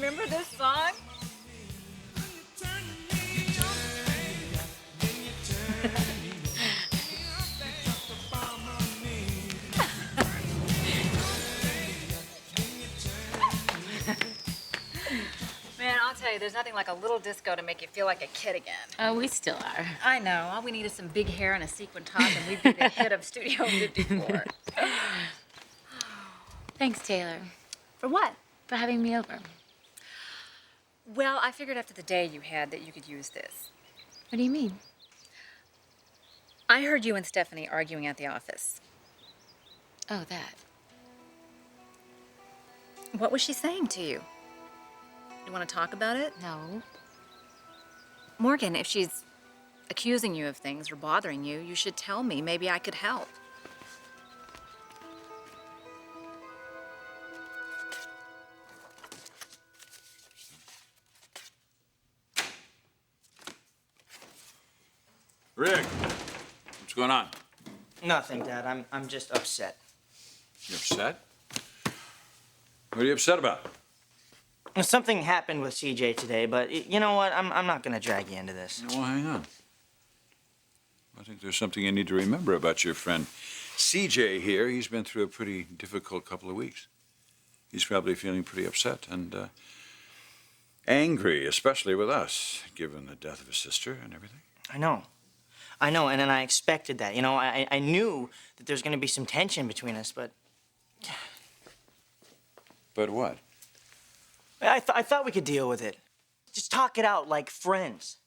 remember this song? Man, I'll tell you, there's nothing like a little disco to make you feel like a kid again. Oh, we still are. I know. All we need is some big hair and a sequin top, and we'd be the hit of Studio 54. Thanks, Taylor, For what? for having me over. Well, I figured after the day you had that you could use this. What do you mean? I heard you and Stephanie arguing at the office. Oh, that. What was she saying to you? You want to talk about it? No. Morgan, if she's accusing you of things or bothering you, you should tell me. Maybe I could help. Rick, what's going on? Nothing, Dad. I'm just upset. You upset? What are you upset about? Something happened with CJ today, but you know what? I'm not gonna drag you into this. Well, hang on. I think there's something you need to remember about your friend CJ here. He's been through a pretty difficult couple of weeks. He's probably feeling pretty upset and angry, especially with us, given the death of his sister and everything. I know, and then I expected that. You know, I knew that there's gonna be some tension between us, but But what? I thought we could deal with it. Just talk it out like friends.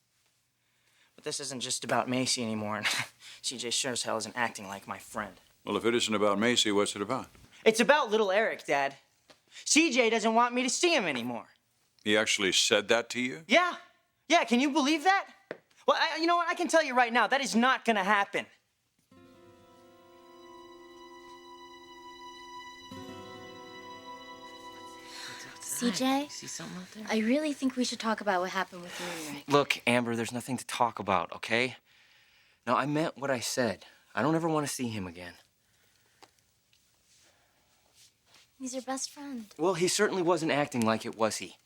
But this isn't just about Macy anymore, and CJ sure as hell isn't acting like my friend. Well, if it isn't about Macy, what's it about? It's about little Eric, Dad. CJ doesn't want me to see him anymore. He actually said that to you? Yeah, can you believe that? Well, you know what? I can tell you right now, that is not gonna happen. CJ, See something out there? I really think we should talk about what happened with you and Rick. Look, Amber, there's nothing to talk about, okay? Now, I meant what I said. I don't ever want to see him again. He's your best friend. Well, he certainly wasn't acting like it, was he?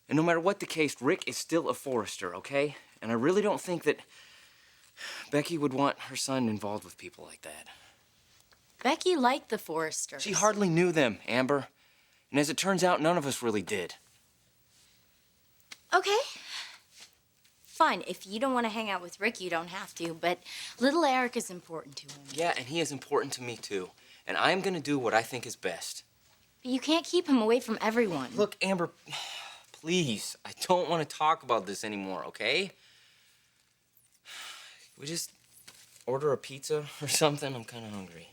And no matter what the case, Rick is still a Forrester, okay? And I really don't think that Becky would want her son involved with people like that. Becky liked the Forresters. She hardly knew them, Amber. And as it turns out, none of us really did. Okay. Fine, if you don't want to hang out with Rick, you don't have to, but little Eric is important to him. Yeah, and he is important to me, too. And I'm gonna do what I think is best. But you can't keep him away from everyone. Look, Amber, please, I don't want to talk about this anymore, okay? We just order a pizza or something? I'm kind of hungry.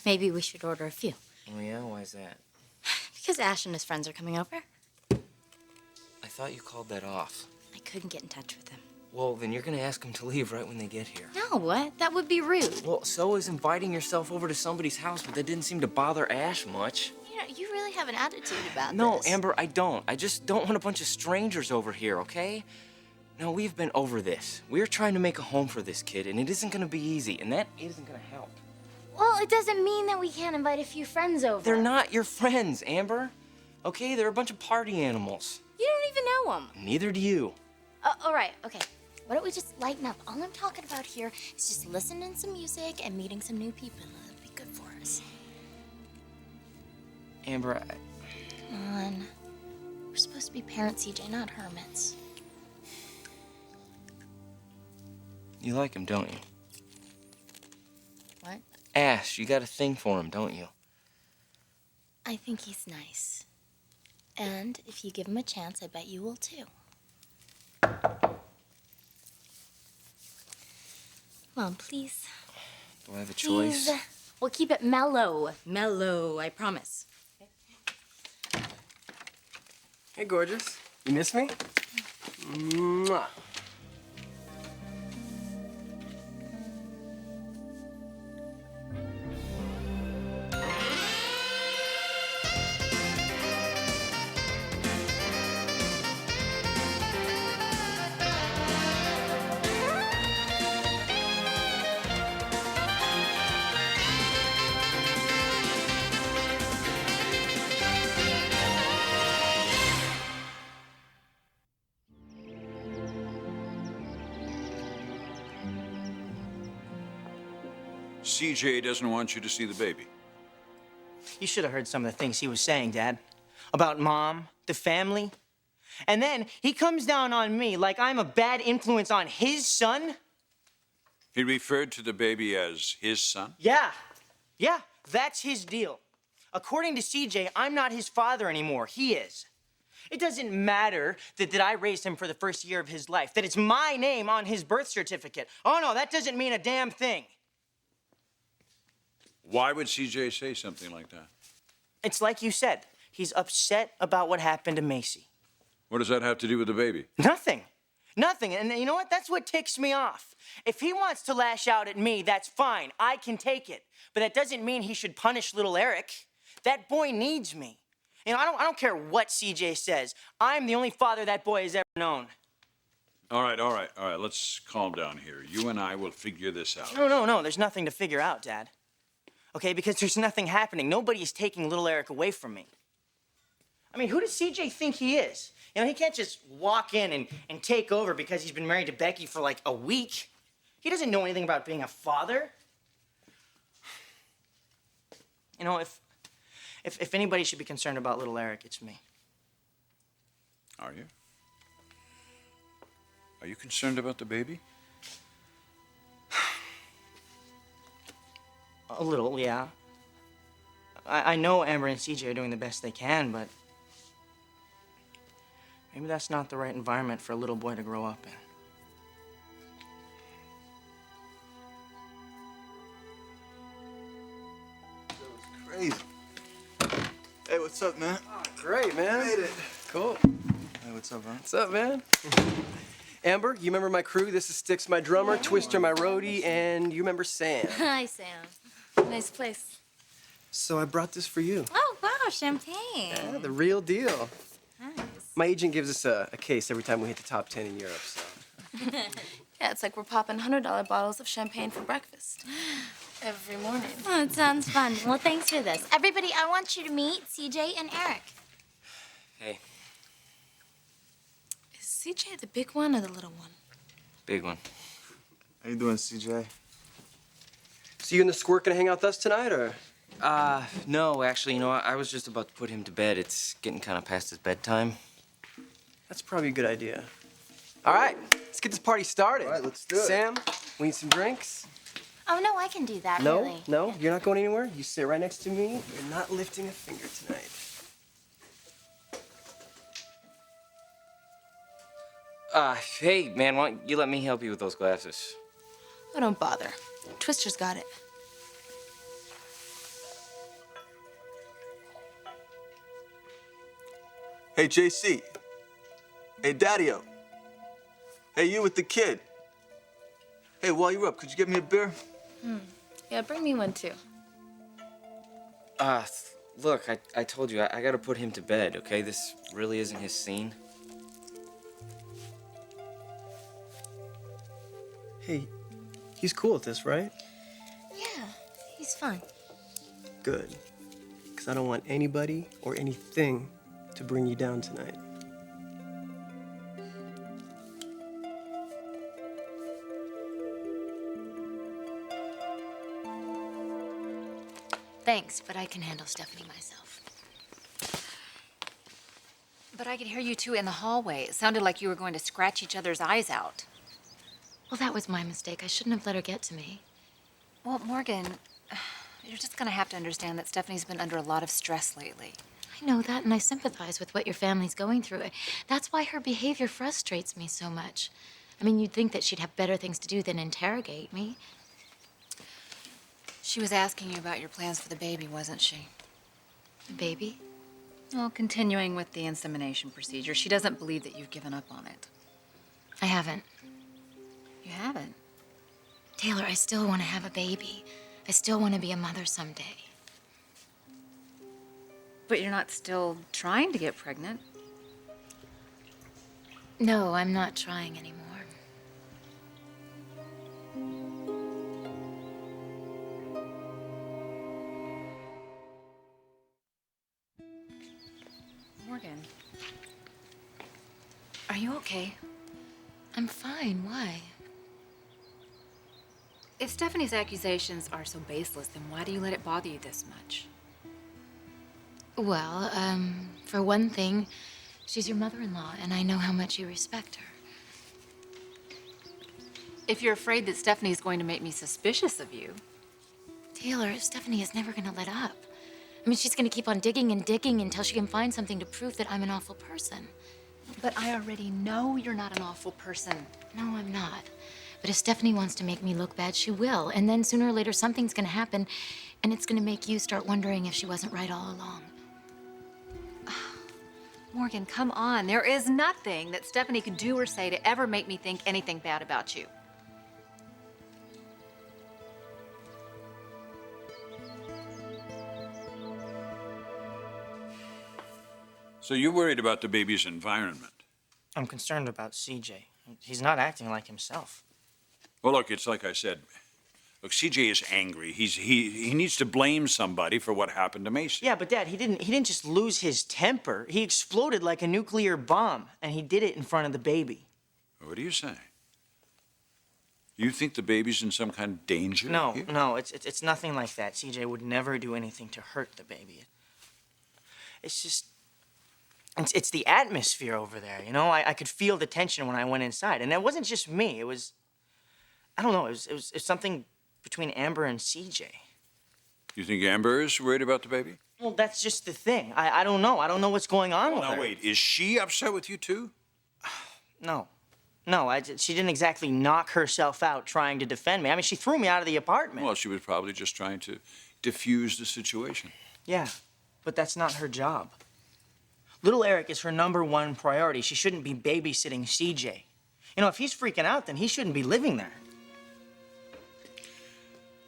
Maybe we should order a few. Oh, yeah? Why is that? Because Ash and his friends are coming over. I thought you called that off. I couldn't get in touch with them. Well, then you're gonna ask them to leave right when they get here. No, what? That would be rude. Well, so is inviting yourself over to somebody's house, but that didn't seem to bother Ash much. You know, you really have an attitude about No, this. Amber, I don't. I just don't want a bunch of strangers over here, okay? No, we've been over this. We're trying to make a home for this kid, and it isn't gonna be easy, and that isn't gonna help. Well, it doesn't mean that we can't invite a few friends over. They're not your friends, Amber. Okay, they're a bunch of party animals. You don't even know them. Neither do you. All right, okay. Why don't we just lighten up? All I'm talking about here is just listening to some music and meeting some new people. That'll be good for us. Amber, Come on. We're supposed to be parents, CJ, not hermits. you like him, don't you? What? Ash, you got a thing for him, don't you? I think he's nice. And if you give him a chance, I bet you will too. Come on, please. Do I have a choice? Please. We'll keep it mellow. Mellow, I promise. Hey, gorgeous. You miss me? Mwah. CJ doesn't want you to see the baby. You should have heard some of the things he was saying, Dad. About Mom, the family. And then he comes down on me like I'm a bad influence on his son. He referred to the baby as his son? Yeah, that's his deal. According to CJ, I'm not his father anymore. He is. It doesn't matter that I raised him for the first year of his life, that it's my name on his birth certificate. Oh, no, that doesn't mean a damn thing. Why would CJ say something like that? It's like you said. He's upset about what happened to Macy. What does that have to do with the baby? Nothing. Nothing. And you know what? That's what ticks me off. If he wants to lash out at me, that's fine. I can take it. But that doesn't mean he should punish little Eric. That boy needs me. You know, I don't care what CJ says. I'm the only father that boy has ever known. All right. Let's calm down here. You and I will figure this out. No. There's nothing to figure out, Dad. Okay, because there's nothing happening. Nobody is taking little Eric away from me. I mean, who does CJ think he is? You know, he can't just walk in and take over because he's been married to Becky for like a week. He doesn't know anything about being a father. You know, if anybody should be concerned about little Eric, it's me. Are you? Are you concerned about the baby? A little, yeah. I know Amber and CJ are doing the best they can, but maybe that's not the right environment for a little boy to grow up in. Crazy. Hey, what's up, man? Oh, great, man. Made it. Cool. Hey, what's up, man? What's up, man? Amber, you remember my crew? This is Styx, my drummer, Twister, my roadie, and you remember Sam. Hi, Sam. Nice place. So I brought this for you. Oh, wow, champagne. Yeah, the real deal. Nice. My agent gives us a case every time we hit the top 10 in Europe, so. Yeah, it's like we're popping $100 bottles of champagne for breakfast every morning. Oh, it sounds fun. Well, thanks for this. Everybody, I want you to meet CJ and Eric. Hey, Is CJ the big one or the little one? big one. How you doing, CJ? So you and the squirt gonna hang out with us tonight, or? No, actually, you know, I was just about to put him to bed. It's getting kind of past his bedtime. That's probably a good idea. All right, let's get this party started. All right, let's do it. Sam, we need some drinks. Oh, no, I can do that, No, really. no, you're not going anywhere. You sit right next to me. You're not lifting a finger tonight. Hey, man, why don't you let me help you with those glasses? Oh, don't bother. Twister's got it. Hey, JC. Hey, Daddy-O. Hey, you with the kid. Hey, while you're up, could you get me a beer? Yeah, bring me one too. Look, I told you, I gotta put him to bed, okay? This really isn't his scene. Hey, he's cool with this, right? Yeah, he's fine. Good. Because I don't want anybody or anything to bring you down tonight. Thanks, but I can handle Stephanie myself. But I could hear you two in the hallway. It sounded like you were going to scratch each other's eyes out. Well, that was my mistake. I shouldn't have let her get to me. Well, Morgan, you're just gonna have to understand that Stephanie's been under a lot of stress lately. I know that, and I sympathize with what your family's going through. That's why her behavior frustrates me so much. I mean, you'd think that she'd have better things to do than interrogate me. She was asking you about your plans for the baby, wasn't she? The baby? Well, continuing with the insemination procedure, she doesn't believe that you've given up on it. I haven't. You haven't? Taylor, I still want to have a baby. I still want to be a mother someday. But you're not still trying to get pregnant. No, I'm not trying anymore. Morgan, are you okay? I'm fine. Why? If Stephanie's accusations are so baseless, then why do you let it bother you this much? Well, for one thing, she's your mother-in-law, and I know how much you respect her. If you're afraid that Stephanie's going to make me suspicious of you. Taylor, Stephanie is never gonna let up. I mean, she's gonna keep on digging and digging until she can find something to prove that I'm an awful person. But I already know you're not an awful person. No, I'm not. But if Stephanie wants to make me look bad, she will. And then sooner or later, something's gonna happen, and it's gonna make you start wondering if she wasn't right all along. Morgan, come on. There is nothing that Stephanie could do or say to ever make me think anything bad about you. So you're worried about the baby's environment? I'm concerned about CJ. He's not acting like himself. Well, look, it's like I said. Look, CJ is angry. He needs to blame somebody for what happened to Macy. Yeah, but Dad, he didn't just lose his temper. He exploded like a nuclear bomb, and he did it in front of the baby. What do you say? You think the baby's in some kind of danger? No, here? no, it's nothing like that. CJ would never do anything to hurt the baby. It's just, it's the atmosphere over there, you know? I could feel the tension when I went inside, and it wasn't just me. It was, I don't know, it was something between Amber and CJ. You think Amber is worried about the baby? Well, that's just the thing. I don't know. I don't know what's going on with her. Now, wait, is she upset with you too? No. No, she didn't exactly knock herself out trying to defend me. I mean, she threw me out of the apartment. Well, she was probably just trying to diffuse the situation. Yeah, but that's not her job. Little Eric is her #1 priority. She shouldn't be babysitting CJ. You know, if he's freaking out, then he shouldn't be living there.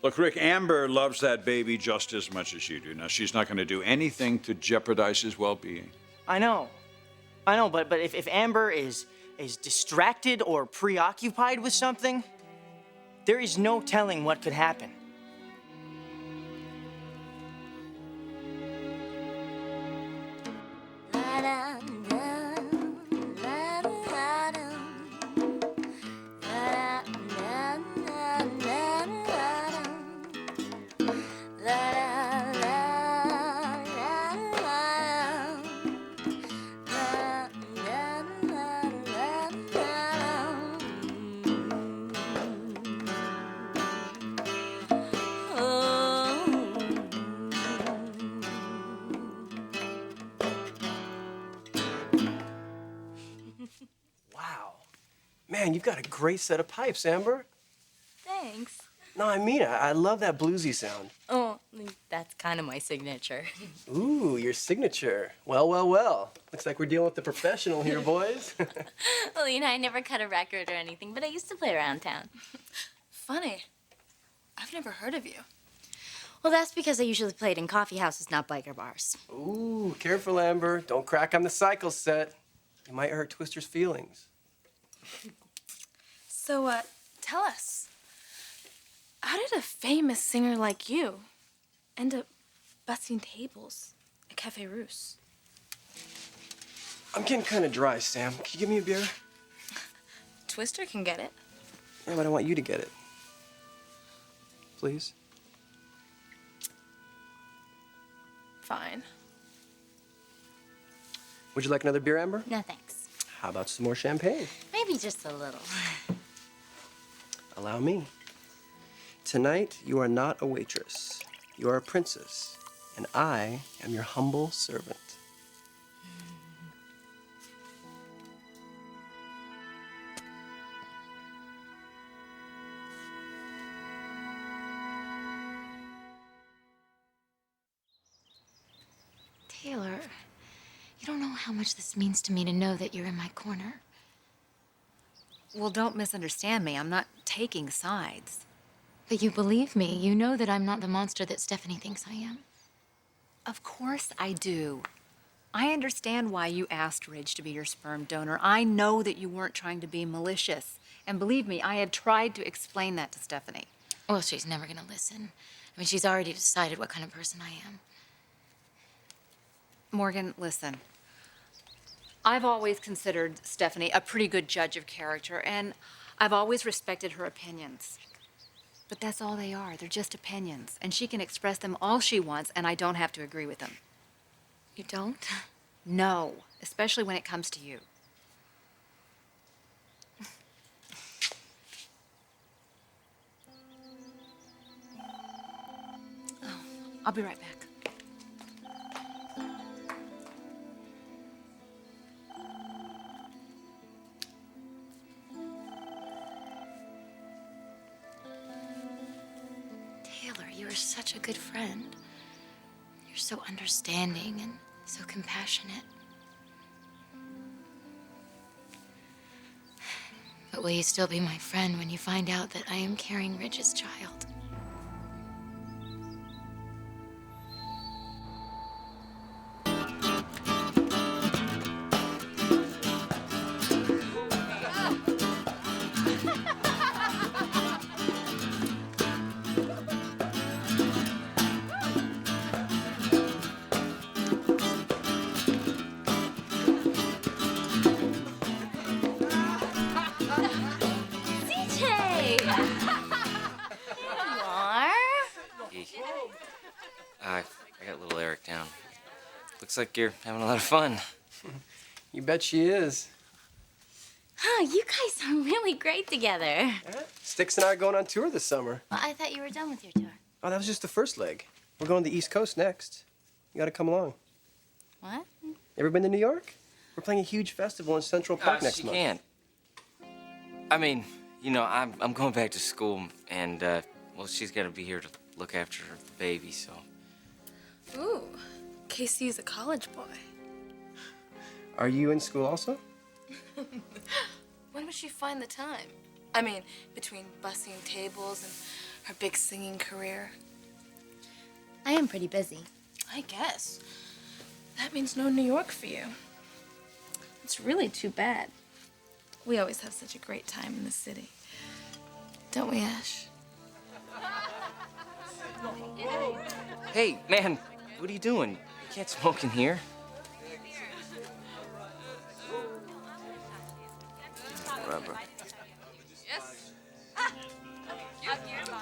Look, Rick, Amber loves that baby just as much as you do. Now, she's not going to do anything to jeopardize his well-being. I know, but if Amber is distracted or preoccupied with something, there is no telling what could happen. Wow. Man, you've got a great set of pipes, Amber. Thanks. No, I mean it. I love that bluesy sound. Oh, that's kind of my signature. Ooh, your signature. Well, well, well. Looks like we're dealing with the professional here, boys. Well, you know, I never cut a record or anything, but I used to play around town. Funny. I've never heard of you. Well, that's because I usually played in coffee houses, not biker bars. Ooh, careful, Amber. Don't crack on the cycle set. You might hurt Twister's feelings. So, tell us. How did a famous singer like you end up busting tables at Cafe Russe? I'm getting kind of dry, Sam. Can you give me a beer? Twister can get it. Yeah, but I want you to get it. Please? Fine. Would you like another beer, Amber? No, thanks. How about some more champagne? Maybe just a little. Allow me. Tonight, you are not a waitress. You are a princess, and I am your humble servant. Taylor, you don't know how much this means to me to know that you're in my corner. Well, don't misunderstand me. I'm not taking sides. But you believe me. You know that I'm not the monster that Stephanie thinks I am. Of course I do. I understand why you asked Ridge to be your sperm donor. I know that you weren't trying to be malicious. And believe me, I had tried to explain that to Stephanie. Well, she's never gonna listen. I mean, she's already decided what kind of person I am. Morgan, listen. I've always considered Stephanie a pretty good judge of character, and I've always respected her opinions. But that's all they are. They're just opinions. And she can express them all she wants, and I don't have to agree with them. You don't? No, especially when it comes to you. Oh, I'll be right back. Taylor, you are such a good friend. You're so understanding and so compassionate. But will you still be my friend when you find out that I am carrying Ridge's child? CJ! I got little Eric down. Looks like you're having a lot of fun. You bet she is. Oh, you guys are really great together. Yeah. Sticks and I are going on tour this summer. Well, I thought you were done with your tour. Oh, that was just the first leg. We're going to the East Coast next. You gotta come along. What? Ever been to New York? We're playing a huge festival in Central Park next she month. can't. I mean, you know, I'm going back to school, and, well, she's got to be here to look after the baby, so. Ooh, Casey is a college boy. Are you in school also? When would she find the time? I mean, between bussing tables and her big singing career. I am pretty busy. I guess. That means no New York for you. It's really too bad. We always have such a great time in the city. Don't we, Ash? Hey, man, what are you doing? You can't smoke in here. Whatever.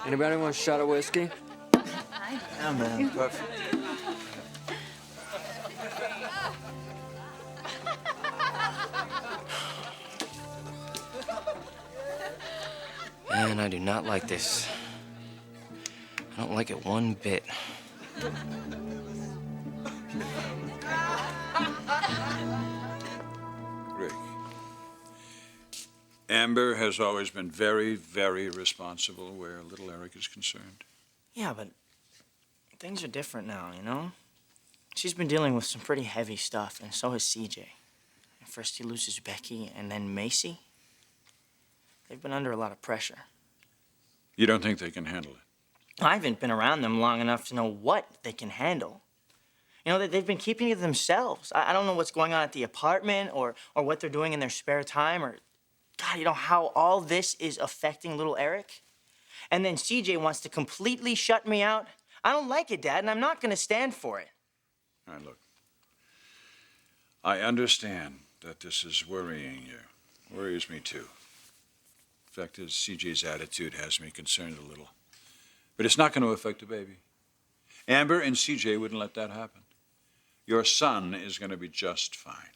Anybody want a shot of whiskey? Yeah, man. Perfect. Man, I do not like this. I don't like it one bit. Rick, Amber has always been very, very responsible where little Eric is concerned. Yeah, but things are different now, you know? She's been dealing with some pretty heavy stuff, and so has CJ. First he loses Becky, and then Macy. They've been under a lot of pressure. You don't think they can handle it? I haven't been around them long enough to know what they can handle. You know, they've been keeping it to themselves. I don't know what's going on at the apartment or what they're doing in their spare time or, God, you know, how all this is affecting little Eric. And then CJ wants to completely shut me out. I don't like it, Dad, and I'm not going to stand for it. All right, look. I understand that this is worrying you. Worries me, too. Fact is, CJ's attitude has me concerned a little. But it's not going to affect the baby. Amber and CJ wouldn't let that happen. Your son is going to be just fine.